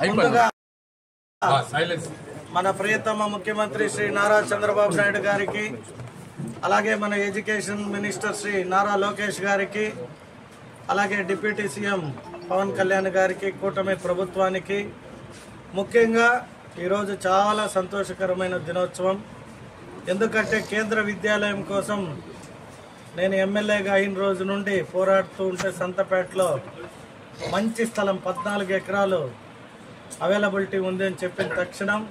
ముందుగా మన ప్రియతమ ముఖ్యమంత్రి శ్రీ నారా చంద్రబాబు నాయుడు గారికి, అలాగే మన ఎడ్యుకేషన్ మినిస్టర్ శ్రీ నారా లోకేష్ గారికి, అలాగే డిప్యూటీ సీఎం పవన్ కళ్యాణ్ గారికి, కూటమి ప్రభుత్వానికి ముఖ్యంగా ఈరోజు చాలా సంతోషకరమైన దినోత్సవం. ఎందుకంటే కేంద్ర విద్యాలయం కోసం నేను ఎమ్మెల్యేగా అయిన రోజు నుండి పోరాడుతూ ఉంటే సంతపేటలో మంచి స్థలం 14 ఎకరాలు అవైలబిలిటీ ఉంది అని చెప్పిన తక్షణం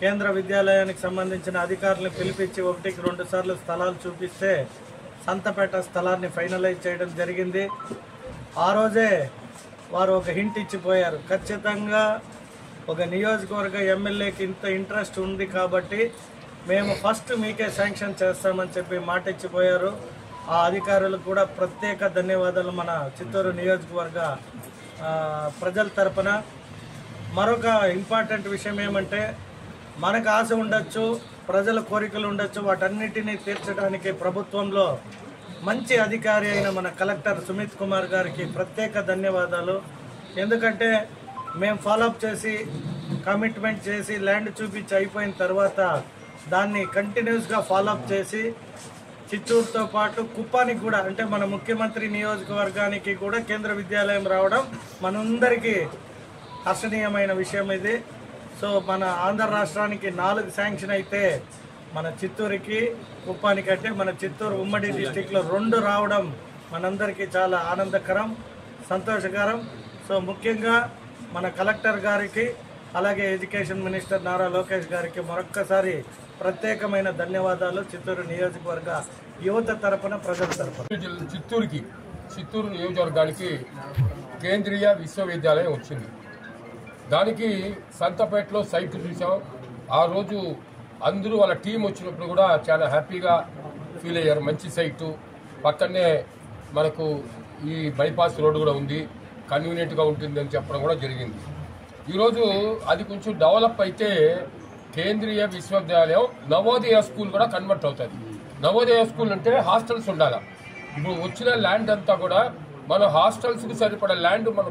కేంద్ర విద్యాలయానికి సంబంధించిన అధికారులను పిలిపించి 1కి 2 సార్లు స్థలాలు చూపిస్తే సంతపేట స్థలాన్ని ఫైనలైజ్ చేయడం జరిగింది. ఆ రోజే వారు ఒక హింట్ ఇచ్చిపోయారు, ఖచ్చితంగా ఒక నియోజకవర్గ ఎమ్మెల్యేకి ఇంత ఇంట్రెస్ట్ ఉంది కాబట్టి మేము ఫస్ట్ మీకే శాంక్షన్ చేస్తామని చెప్పి మాట ఇచ్చిపోయారు. ఆ అధికారులకు కూడా ప్రత్యేక ధన్యవాదాలు మన చిత్తూరు నియోజకవర్గ ప్రజల తరపున. మరొక ఇంపార్టెంట్ విషయం ఏమంటే, మనకు ఆశ ఉండొచ్చు, ప్రజల కోరికలు ఉండొచ్చు, వాటన్నిటినీ తీర్చడానికి ప్రభుత్వంలో మంచి అధికారి అయిన మన కలెక్టర్ సుమిత్ కుమార్ గారికి ప్రత్యేక ధన్యవాదాలు. ఎందుకంటే మేము ఫాలోఅప్ చేసి కమిట్మెంట్ చేసి ల్యాండ్ చూపించి అయిపోయిన తర్వాత దాన్ని కంటిన్యూస్గా ఫాలోఅప్ చేసి చిత్తూరుతో పాటు కుప్పానికి కూడా, అంటే మన ముఖ్యమంత్రి నియోజకవర్గానికి కూడా కేంద్ర విద్యాలయం రావడం మనందరికీ హర్షణీయమైన విషయం ఇది. సో మన ఆంధ్ర రాష్ట్రానికి 4 శాంక్షన్ అయితే మన చిత్తూరుకి కుప్పానికి, అంటే మన చిత్తూరు ఉమ్మడి డిస్టిక్లో 2 రావడం మనందరికీ చాలా ఆనందకరం, సంతోషకరం. సో ముఖ్యంగా మన కలెక్టర్ గారికి, అలాగే ఎడ్యుకేషన్ మినిస్టర్ నారా లోకేష్ గారికి మరొక్కసారి ప్రత్యేకమైన ధన్యవాదాలు చిత్తూరు నియోజకవర్గ యువత తరపున, ప్రజల తరపున. చిత్తూరు నియోజకవర్గానికి కేంద్రీయ విశ్వవిద్యాలయం వచ్చింది. దానికి సంతపేటలో సైట్ చూసాం. ఆ రోజు అందరూ వాళ్ళ టీం వచ్చినప్పుడు కూడా చాలా హ్యాపీగా ఫీల్ అయ్యారు. మంచి సైటు, పక్కనే మనకు ఈ బైపాస్ రోడ్డు కూడా ఉంది, కన్వీనియంట్గా ఉంటుంది అని చెప్పడం కూడా జరిగింది. ఈరోజు అది కొంచెం డెవలప్ అయితే కేంద్రీయ విశ్వవిద్యాలయం నవోదయ స్కూల్ కూడా కన్వర్ట్ అవుతుంది. నవోదయ స్కూల్ అంటే హాస్టల్స్ ఉండాలి. ఇప్పుడు వచ్చిన ల్యాండ్ అంతా కూడా మన హాస్టల్స్కి సరిపడే ల్యాండ్ మన